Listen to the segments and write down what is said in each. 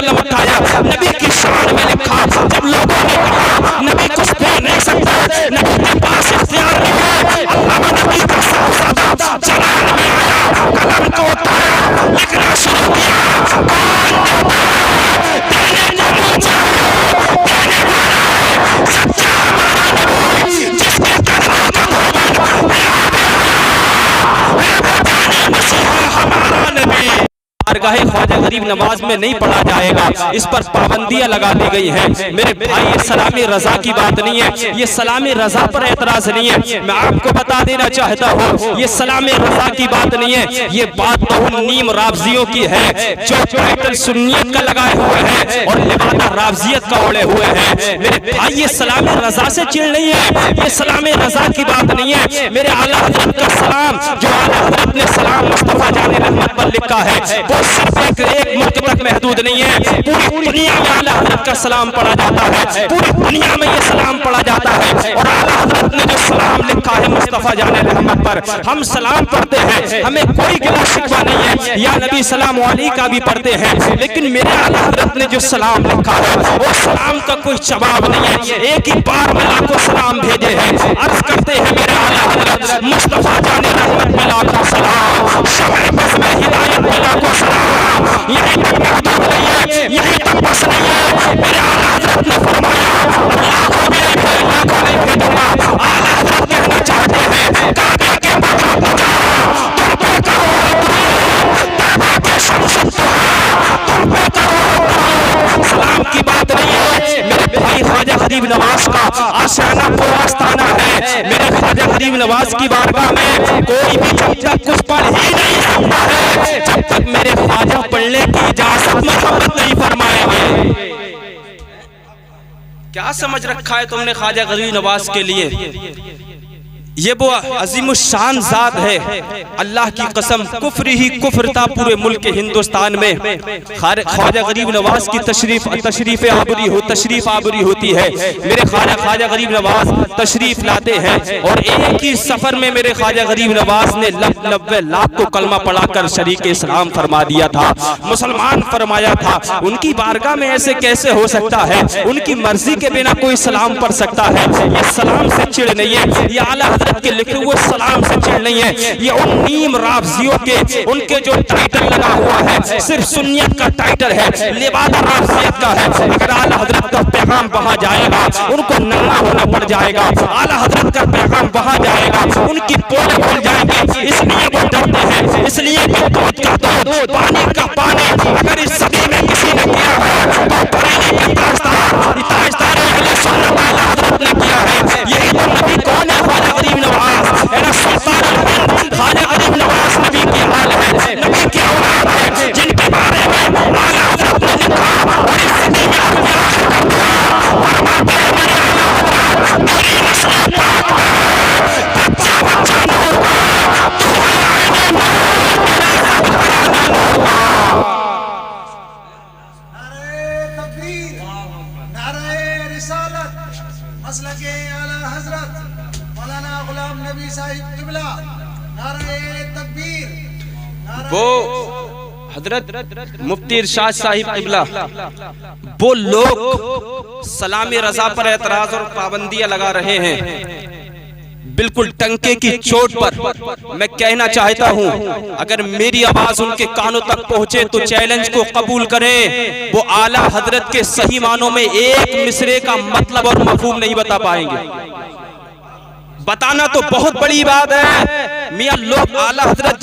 قلم اٹھایا، نبی کی شان میں لکھا، جب لوگوں نے کہا نبی کچھ بول نہیں سکتا، نبی کے پاس اختیار نہیں ہے، اللہ نبی کا صاحبزادہ چلان میں آیا، قلم کو اٹھایا، لکھنا شروع کیا، کون دیتا ہے دینے کو منہ چاہے، دینے والا ہے سچا ہمارا نبی، جس کے قدموں کا دامن ہمارا نبی۔ بارگاہ خواجہ غریب نواز میں نہیں پڑھا جائے گا، اس پر پابندیاں لگا دی گئی ہیں۔ میرے بھائی یہ سلام رضا کی بات نہیں ہے، یہ سلام رضا پر اعتراض نہیں ہے، میں آپ کو بتا دینا چاہتا ہوں یہ سلام رضا کی بات نہیں ہے، یہ بات تو ان نیم رافضیوں کی ہے جو ٹائٹل سنیت کا لگائے ہوئے ہیں اور لبادہ رافضیت کا اوڑے ہوئے ہیں۔ میرے بھائی یہ سلام رضا سے چڑ نہیں ہے، یہ سلام رضا کی بات نہیں ہے۔ میرے اعلیٰ حضرت کا سلام جو اعلیٰ حضرت نے سلام مصطفیٰ جان رحمت پر لکھا ہے وہ صرف ایک ملک تک محدود نہیں ہے، پوری دنیا میں اعلیٰ حضرت کا سلام پڑھا جاتا ہے، پوری دنیا میں یہ سلام پڑھا جاتا ہے۔ اور اعلیٰ حضرت نے جو سلام لکھا ہے مصطفیٰ جان رحمت پر، ہم سلام پڑھتے ہیں، ہمیں کوئی گلہ شکوہ نہیں ہے، یا نبی سلام علیہ کا بھی پڑھتے ہیں، لیکن میرے اعلیٰ حضرت نے جو سلام لکھا ہے وہ سلام کا کوئی جواب نہیں ہے، ایک ہی بار میں لاکھوں سلام بھیجے ہیں۔ عرض کرتے ہیں میرے اعلیٰ حضرت مصطفیٰ جان رحمت میں لاکھوں سلام، شمع بز میں ہدایت میں لاکھوں سلام، یہی تک محدود نہیں ہے، یہی تک بس نہیں ہے۔ میرے اعلیٰ حضرت نے فرمایا لاکھوں نہیں بھیجوں گا، اعلیٰ حضرت کہنا چاہتے ہیں کعبے کے مقام پر جاؤ، تم پہ کرو طیبہ کے شمس الضحیٰ، تم پہ کرو سلام کی بات نہیں ہے۔ میرے بھائی خواجہ غریب نواز کا آشیانہ پر آستانہ ہے، میرے خواجہ غریب نواز کی بارگاہ میں کوئی بھی جب تک کچھ پڑھ ہی نہیں سکتا ہے جب تک میرے خواجہ پڑھنے کی اجازت محمد نہیں فرمائے گے۔ کیا سمجھ رکھا ہے تم نے خواجہ غریب نواز کے لیے؟ یہ وہ عظیم الشان ذات ہے، اللہ کی قسم کفر ہی کفر تھا پورے ملک ہندوستان میں۔ خواجہ غریب نواز کی تشریف آوری ہوتی ہے، میرے خواجہ غریب نواز تشریف لاتے ہیں اور ایک ہی سفر میں میرے خواجہ غریب نواز نے 90 لاکھ کو کلمہ پڑھا کر شریک اسلام فرما دیا تھا، مسلمان فرمایا تھا۔ ان کی بارگاہ میں ایسے کیسے ہو سکتا ہے؟ ان کی مرضی کے بنا کوئی سلام پڑھ سکتا ہے؟ یہ سلام سے چڑ نہیں ہے، یہ اعلیٰ حضرت کے لکھے ہوئے سلام سے چڑ نہیں ہے، یہ ان نیم رافضیوں کے ان کے جو ٹائٹل لگا ہوا ہے صرف سنیت کا ٹائٹل ہے، لبادہ رافضیت کا ہے۔ اگر اعلیٰ حضرت کا پیغام وہاں جائے گا ان کو ننگا ہونا پڑ جائے گا، اعلیٰ حضرت کا پیغام وہاں جائے گا ان کی پولیں کھل جائیں گی، اس لیے وہ ڈرتے ہیں، اس لیے کہ دودھ کا دودھ پانی کا پانی اگر اس صدی میں کسی نے کیا ہے تو بریلی کا تاجدار اہل سنت اعلیٰ حضرت نے کیا ہے۔ یہی تو نبی کون ہے؟ خواجہ غریب نواز، اے سلطان الہند خواجہ غریب نواز نبی کی حال ہے، نبی کی اولاد ہے، جن کے بارے میں اعلیٰ حضرت نے لکھا اور اس صدی میں اختیار کر دیا۔ فرماتے ہیں میرے اعلیٰ حضرت پوری نسل پاک ہے، بچہ بچہ نور کا، تو ہے عین نور، میرے رب کا نور کا۔ نعرہ تکبیر، نعرہ رسالت، مسلک اعلیٰ حضرت مولانا غلام نبی صاحب قبلہ، نعرہ تکبیر۔ وہ حضرت مفتی ارشاد صاحب قبلہ، وہ لوگ سلام رضا پر اعتراض اور پابندیاں لگا رہے ہیں، بالکل ٹنکے کی چوٹ پر میں کہنا چاہتا ہوں اگر میری آواز ان کے کانوں تک پہنچے تو چیلنج کو قبول کریں، وہ اعلیٰ حضرت کے صحیح معنوں میں ایک مصرے کا مطلب اور مفہوم نہیں بتا پائیں گے۔ بتانا تو بہت بڑی بات ہے، میاں لوگ اعلیٰ حضرت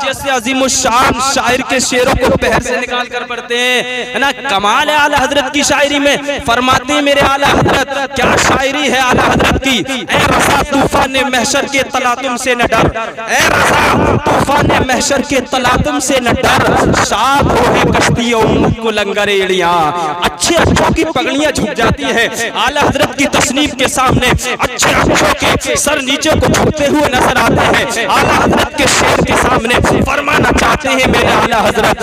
جیسے عظیم الشان شاعر کے شعروں کو پہر سے نکال کر پڑھتے ہیں نا، کمال ہے اعلیٰ حضرت کی شاعری میں۔ فرماتے ہیں میرے اعلیٰ حضرت کیا شاعری ہے اعلیٰ حضرت کی، اے رضا طوفان محشر کے تلاطم سے نہ ڈر، اے رضا طوفان محشر کے تلاطم سے نہ ڈر، شاد ہو ہے کشتی امت کو لنگر ایڑیاں، اچھے اچھوں کی پگڑیاں جھک جاتی ہیں اعلیٰ حضرت کی تصنیف کے سامنے، اچھے اچھوں کے سر نیچے کو جھکتے ہوئے نظر آتے ہیں اعلیٰ حضرت کے شعر کے سامنے فرمانا چاہتے ہیں میرے اعلیٰ حضرت،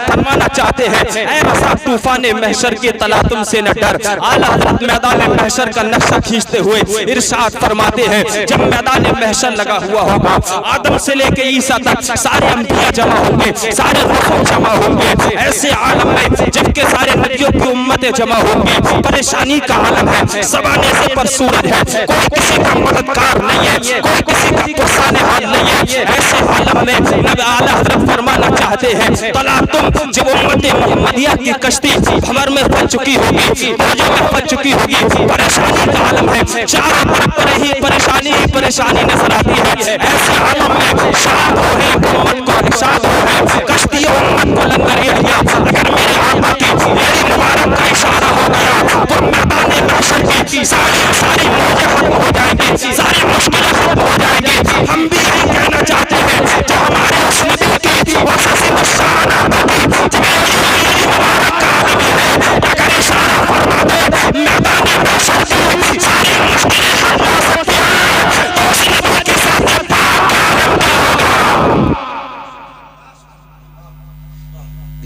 فرمانا چاہتے ہیں اے رضا طوفان محشر کے تلاطم سے نہ ڈر۔ اعلیٰ حضرت میدان محشر کا نقشہ کھینچتے ہوئے ارشاد فرماتے ہیں جب میدان محشر لگا ہوا ہوگا، آدم سے لے کے عیسیٰ تک سارے انبیاء جمع ہوں گے، سارے رسول جمع ہوں گے، ایسے عالم میں جب کہ سارے نبیوں کی امتیں جمع ہوں گی، پریشانی کا عالم ہے، سوانے سے پر سورج ہے، کوئی کسی کا مددگار نہیں ہے، کوئی کسی کا پرسان حال نہیں ہے، ایسے عالم میں نبی اعلیٰ حضرت فرمانا چاہتے ہیں تلاطم جب امت محمدیہ کی کشتی بھمر میں پھنس چکی ہوگی، موجوں میں پھنس چکی ہوگی، پریشانی کا عالم ہے، چاروں طرف پر ہی پریشانی ہی پریشانی نظر آتی ہے، ایسے عالم میں شاد ہو ہے امت کو، ارشاد ہو ہے کشتی امت کو لنگر یحییٰ، اگر میرے آقا کی میری مبارک کا اشارہ ہو گیا تو میدان محشر کی ساری موجیں ختم ہو جائیں گی، ساری مشکلیں ختم ہو جائیں گی۔ ہم بھی یہی کہنا چاہتے ہیں جو ہمارے اس نبی کی وصف الشان آتی جو میری مبارک کا عالم ہے، اگر اشارہ فرما دے میدان محشر کی ساری مشکلیں ختم ہو سکتی ہیں تو اس نبی کے ساتھ پاک عالم کا ہوگا۔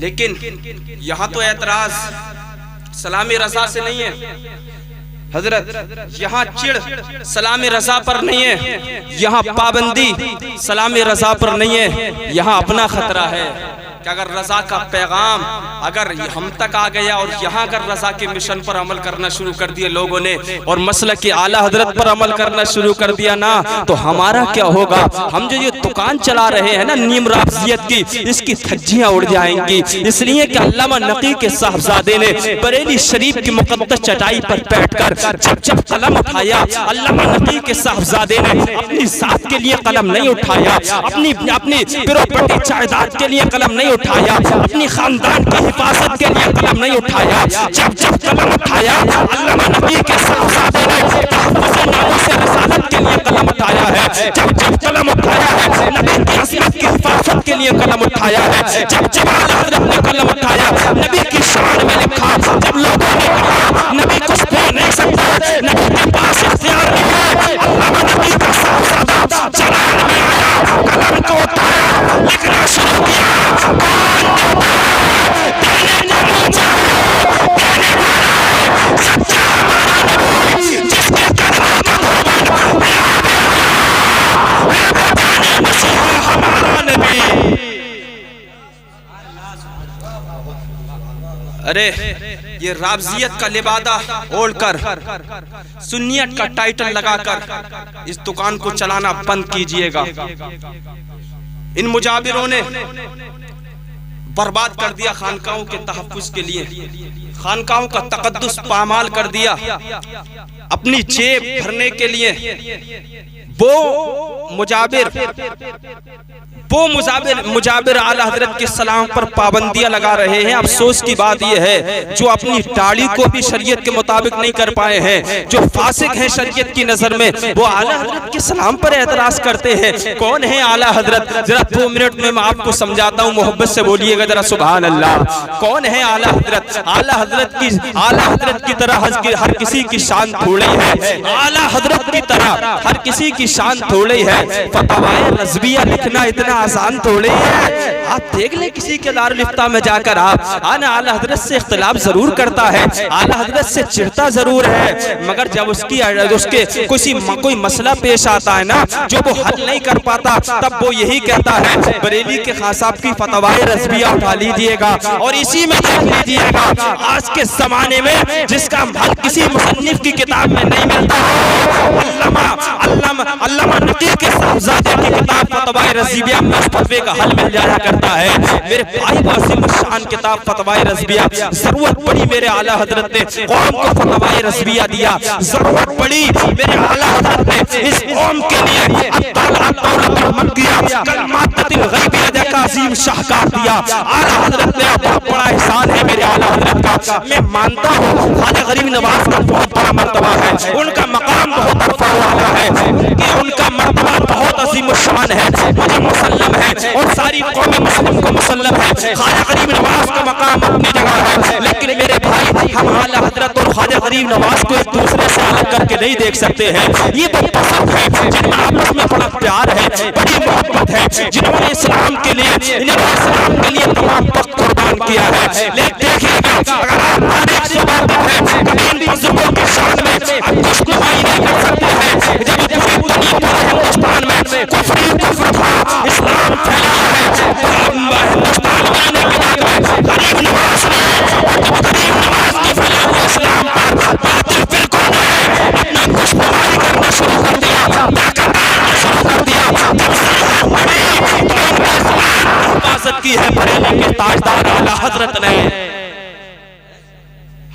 لیکن یہاں تو اعتراض سلام رضا سے نہیں ہے حضرت، یہاں چڑ سلام رضا پر نہیں ہے، یہاں پابندی سلام رضا پر نہیں ہے، یہاں اپنا خطرہ ہے کہ اگر رضا کا پیغام اگر ہم تک آ گیا اور یہاں اگر رضا کے مشن پر عمل کرنا شروع کر دیا لوگوں نے اور مسلک اعلیٰ حضرت پر عمل کرنا شروع کر دیا نا تو ہمارا کیا ہوگا؟ ہم جو یہ دکان چلا رہے ہیں نا نیم رافضیت کی، اس کی دھجیاں اڑ جائیں گی، اس لیے کہ علامہ نقی کے صاحبزادے نے بریلی شریف کی مقدس چٹائی پر بیٹھ کر جب قلم اٹھایا، علامہ نقی کے صاحبزادے نے اپنی ذات کے لیے قلم نہیں اٹھایا، اپنی پراپرٹی جائیداد کے لیے قلم نہیں اٹھایا، اپنی خاندان کی حفاظت کے لیے قلم نہیں اٹھایا، جب قلم اٹھایا علامہ نبی کے صاحبزادے نے تحفظ ناموس رسالت کے لیے قلم اٹھایا ہے، جب قلم اٹھایا ہے نبی کی عصمت کی حفاظت کے لیے قلم اٹھایا ہے، جب اعلیٰ حضرت نے قلم اٹھایا نبی کی شان میں لکھا، جب لوگوں نے کہا نبی کچھ بول نہیں سکتا، نبی کے پاس اختیار نہیں ہے، علامہ نبی کا صاحبزادہ چلان میں آیا، قلم کو اٹھایا، لکھنا شروع کیا، ارے یہ رافضیت کا لبادہ اوڑھ کر سنیت کا ٹائٹل لگا کر اس دکان کو چلانا بند کیجئے گا۔ ان مجابروں نے برباد کر دیا خانقاہوں کے تحفظ کے لیے، خانقاہوں کا تقدس پامال کر دیا اپنی جیب بھرنے کے لیے۔ وہ مجابر اعلیٰ حضرت کے سلام پر پابندیاں لگا رہے ہیں۔ افسوس کی بات یہ ہے جو اپنی داڑھی کو بھی شریعت کے مطابق نہیں کر پائے ہیں، جو فاسق ہیں شریعت کی نظر میں، وہ اعلیٰ حضرت کے سلام پر اعتراض کرتے ہیں۔ کون ہے اعلیٰ حضرت؟ ذرا 2 منٹ میں آپ کو سمجھاتا ہوں، محبت سے بولیے گا ذرا سبحان اللہ۔ کون ہے اعلیٰ حضرت؟ اعلیٰ حضرت کی طرح ہر کسی کی شان تھوڑی ہے، اعلیٰ حضرت کی طرح ہر کسی کی شان تھوڑی ہے۔ فتاوائے رضویہ لکھنا اتنا آسان تھوڑی ہے، آپ دیکھ لیں کسی کے دارالفتہ میں جا کر آپ اعلیٰ حضرت سے اختلاف ضرور کرتا ہے، اعلیٰ حضرت سے چڑھتا ضرور ہے، مگر جب اس کے کوئی مسئلہ پیش آتا ہے نا جو وہ حل نہیں کر پاتا تب وہ یہی کہتا ہے بریلی کے خان صاحب کی فتاوائے رضویہ اٹھا لیجئے گا اور اسی میں دیکھ لیجئے گا۔ آج کے زمانے میں جس کا حل کسی مصنف کی کتاب میں نہیں ملتا، علامہ نقی کے صاحبزادے کی کتاب فتاوائے رضویہ میں اس فتوے کا حل مل جایا کرتا ہے۔ میرے بھائی عظیم الشان کتاب فتاوائے رضویہ، ضرورت پڑی میرے اعلیٰ حضرت نے قوم کو فتاوائے رضویہ دیا، ضرورت پڑی میرے اعلیٰ حضرت نے اس قوم کے لیے کلمات الغیب کا عظیم شاہکار دیا۔ اعلیٰ حضرت نے بہت بڑا احسان ہے میرے اعلیٰ حضرت کا، میں مانتا ہوں خواجہ غریب نواز کا بہت بڑا مرتبہ ہے، ان کا مقام بہت عرفہ والا ہے، ان کا مرتبہ بہت عظیم الشان ہے، مجھے مسلم ہے اور ساری قوم مسلم کو مسلم ہے، خواجہ غریب نواز کا مقام اپنی جگہ ہے، لیکن میرے بھائی ہم اعلیٰ حضرت اور خواجہ غریب نواز کو ایک دوسرے سے الگ کر کے نہیں دیکھ سکتے ہیں. یہ بڑی پسند ہے جن میں آپس میں بڑا پیار ہے, بڑی محبت ہے, جنہوں نے اسلام کے لیے تمام وقت قربان کیا ہے. لیکن دیکھیے گا اگر آپ تاریخ سے واقف ہیں ان بزرگوں کی شان میں ہم کچھ گواہی نہیں کر سکتے ہیں. جب پوری دنیا ہندوستان میں کفر تھا, اسلام پھیلا ہے, ہندوستان میں غریب نواز نے کی فلاح اسلام پر باطل بالکل نہیں اپنا خوشگواری کرنا شروع کر دیا, حفاظت کی ہے بریلی کے تاجدار اعلیٰ حضرت نے.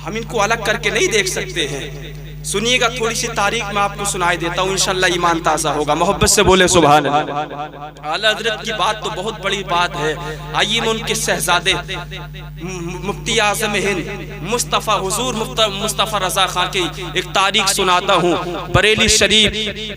ہم ان کو الگ کر کے نہیں دیکھ سکتے ہیں. سنیے گا تھوڑی سی تاریخ میں آپ کو سنائی دیتا ہوں, انشاءاللہ ایمان تازہ ہوگا. محبت سے بولے سبحان اللہ. اعلیٰ حضرت کی بات تو بہت بڑی بات ہے. آئیے میں ان کے شہزادے مفتی اعظم ہند مصطفیٰ حضور مصطفیٰ رضا خان کی ایک تاریخ سناتا ہوں. بریلی شریف,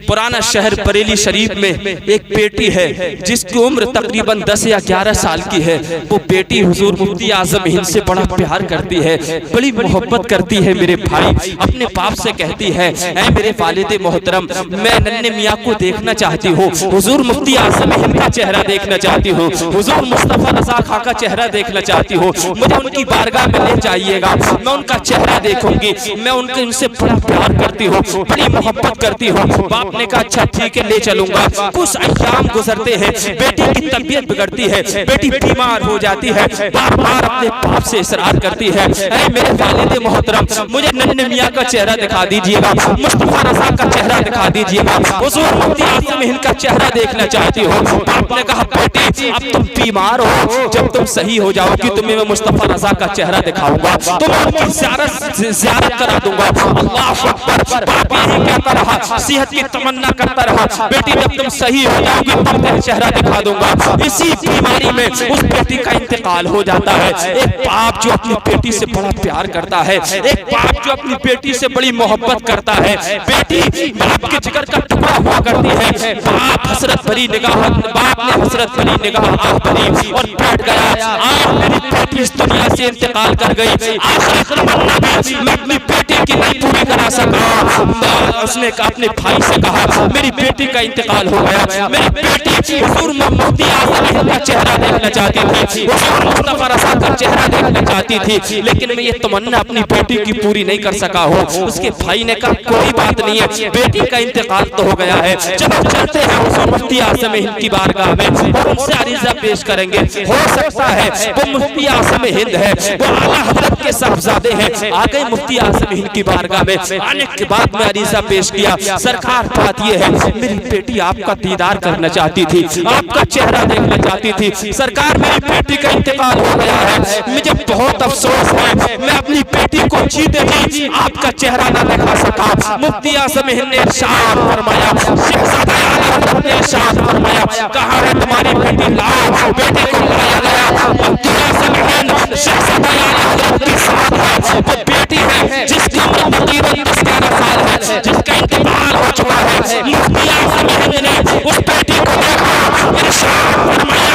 پرانا شہر بریلی شریف میں ایک بیٹی ہے جس کی عمر تقریباً 10 یا 11 سال کی ہے. وہ بیٹی حضور مفتی اعظم ہند سے بڑا پیار کرتی ہے, بڑی محبت کرتی ہے. میرے بھائی اپنے باپ سے کہتی ہے, اے میرے والد محترم, میں ننھے میاں کو دیکھنا چاہتی ہوں, حضور مفتی اعظم ہند کا چہرہ دیکھنا چاہتی ہوں, حضور مصطفیٰ رضا خان کا چہرہ دیکھنا چاہتی ہوں, مجھے ان کی بارگاہ میں لے جائیے گا, میں ان کا چہرہ دیکھوں گی. میں ان سے بڑا پیار کرتی ہوں, بڑی محبت کرتی ہوں. باپ نے کہا اچھا ٹھیک ہے, لے چلوں گا. کچھ ایام گزرتے ہیں, بیٹی کی طبیعت بگڑتی ہے, بیٹی بیمار ہو جاتی ہے, بار بار اپنے باپ سے اصرار کرتی ہے, اے میرے والد محترم مجھے ننھے میاں کا چہرہ دکھا دیجیے گا, مصطفیٰ رضا کا چہرہ دکھا دیجیے گا, حضور مفتی اعظم ہند کا چہرہ دیکھنا چاہتی ہوں. باپ نے کہا بیٹی اب تم بیمار ہو, جب تم صحیح ہو جاؤ گی تمہیں میں مصطفیٰ رضا کا چہرہ دکھاؤں گا, تمہیں ان کی زیارت کرا دوں گا. اللہ اکبر. باپ یہی کہتا رہا, صحت کی تمنا کرتا رہا, بیٹی جب تم صحیح ہو جاؤ گی تب تمہیں چہرہ دکھا دوں گا. اسی بیماری میں اس بیٹی کا انتقال ہو جاتا ہے. ایک باپ جو اپنی بیٹی سے بڑا پیار کرتا ہے, ایک باپ جو اپنی بیٹی سے بڑی محبت کرتا ہے, بیٹی باپ کے جگر کا ٹکڑا ہوا کرتی ہے. باپ حسرت بھری نگاہ, باپ نے حسرت بھری نگاہ آہ بھری اور بیٹھ گیا. آج میری بیٹی اس دنیا سے انتقال کر گئی, آخری تمنا بھی میں اپنی بیٹی کی نہیں پوری کرا سکا. اس نے اپنے بھائی سے کہا میری بیٹی کا انتقال ہو گیا, میری بیٹی حضور مفتی اعظم ہند کا چہرہ دیکھنا چاہتی تھی, حضور مصطفیٰ رضا کا چہرہ دیکھنا چاہتی تھی, لیکن میں یہ تمنا اپنی بیٹی کی پوری نہیں کر سکا ہوں. اس کے بھائی نے کہا کوئی بات نہیں ہے, بیٹی کا انتقال تو ہو گیا ہے, چلو چلتے ہیں حضور مفتی اعظم ہند کی بارگاہ میں اور ان سے عریضہ پیش کریں گے. ہو سکتا ہے وہ مفتی اعظم ہند ہے, وہ اعلیٰ حضرت کے صاحبزادے ہیں. آ گئے مفتی اعظم ہند کی بارگاہ میں, آنے کے بعد میں عریضہ پیش کیا, سرکار بات یہ ہے میری بیٹی آپ کا دیدار کرنا چاہتی تھی, آپ کا چہرہ دیکھنا چاہتی تھی. سرکار میری بیٹی کا انتقال ہو گیا ہے, مجھے بہت افسوس ہے, میں اپنی بیٹی کو جیتے جی آپ کا چہرہ نہ دکھا سکا. مفتی اعظم ہند نے ارشاد فرمایا, شہزادہ اعلیٰ حضرت نے ارشاد فرمایا, کہاں ہے تمہاری بیٹی, لاؤ. بیٹی کو لایا گیا. مفتی اعظم ہند شہزادہ اعلیٰ حضرت کے ساتھ ہے, وہ بیٹی ہے جس کی عمر تقریباً 10-11 سال ہے, جس کا انتقال ہو چکا ہے. مفتی اعظم ہند نے اس بیٹی کو دیکھا, ارشاد فرمایا,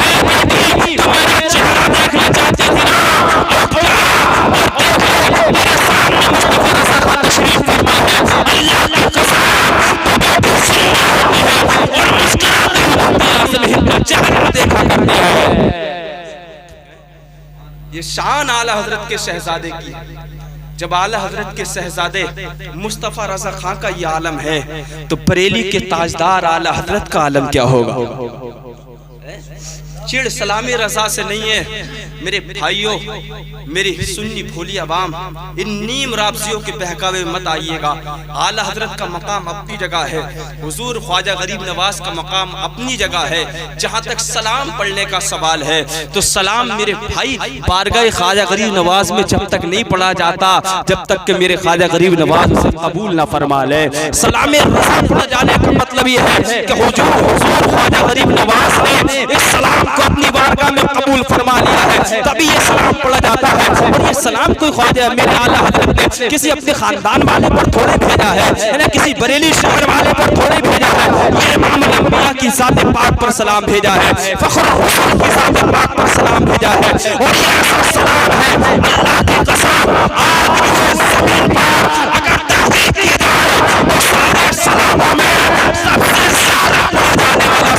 اے بیٹی تم میرا چہرہ دیکھنا چاہتی تھی نا, اب کیا میرے سامنے مصطفیٰ رضا کا تشریف فرما ہے. اللہ کی قسم بیٹی سنتی ہے اور مسکراتی مفتی اعظم ہند کا چہرہ دیکھا کرتی ہے. یہ شان اعلیٰ حضرت کے شہزادے کی. جب اعلیٰ حضرت کے شہزادے مصطفیٰ رضا خان کا یہ عالم ہے تو بریلی کے تاجدار اعلیٰ حضرت کا عالم کیا ہوگا. چڑ سلامی رضا سے نہیں ہے میرے بھائیوں, میری سنی بھولی عوام, ان نیم رابضیوں کے بہکاوے مت آئیے گا. اعلیٰ حضرت کا مقام اپنی جگہ ہے, حضور خواجہ غریب نواز کا مقام اپنی جگہ ہے. جہاں تک سلام پڑھنے کا سوال ہے تو سلام میرے بھائی بارگاہ خواجہ غریب نواز میں جب تک نہیں پڑھا جاتا جب تک کہ میرے خواجہ غریب نواز اسے قبول نہ فرما لے. سلام رضا پڑھا جانے کا مطلب یہ ہے کہ حضور خواجہ غریب نواز نے اس سلام کو اپنی بارگاہ میں قبول فرما لیا ہے, تبھی یہ سلام پڑھا جاتا ہے. اور یہ سلام کوئی خواجہ میرے اعلیٰ حضرت نے کسی اپنے خاندان والے پر تھوڑے بھیجا ہے, نہ کسی بریلی شہر والے پر تھوڑے بھیجا ہے. یہ امام الانبیاء کی ذات پاک پر سلام بھیجا ہے, فخر الرسول کی ذات پاک پر سلام بھیجا ہے. اور یہ ایسا سلام